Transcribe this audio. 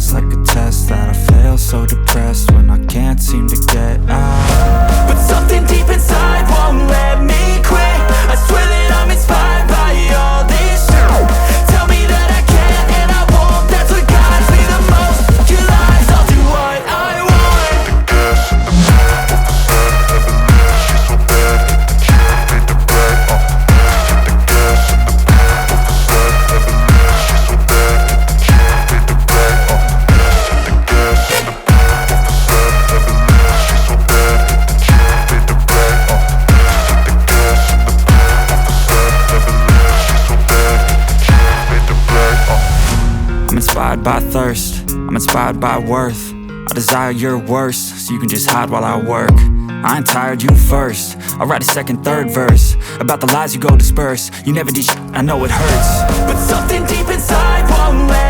feels like a test that I fail, so depressed when I can't seem to get out. But something deep inside won't let me quit. I swear that I'm inspired by all this shit. Tell me that I can't and I won't. That's what guides me the most. Your lies, I'll do what I want. Gas in the back of the sun, never leave. She's so bad, and she don't need the brag. Hit the gas in the back of the sun, never leave. She's so bad, and she don't need the brag. Hit the gas in the back of the sun, never leave. She's so bad, and she don't need the brag. Hit the gas in the back of the sun, never leave. She's so bad, and she don't need the brag. I'm inspired by thirst, I'm inspired by worth. I desire your worst, so you can just hide while I work. I ain't tired, you first. I'll write a second, third verse about the lies you go disperse. You never did shit, I know it hurts. But something deep inside won't let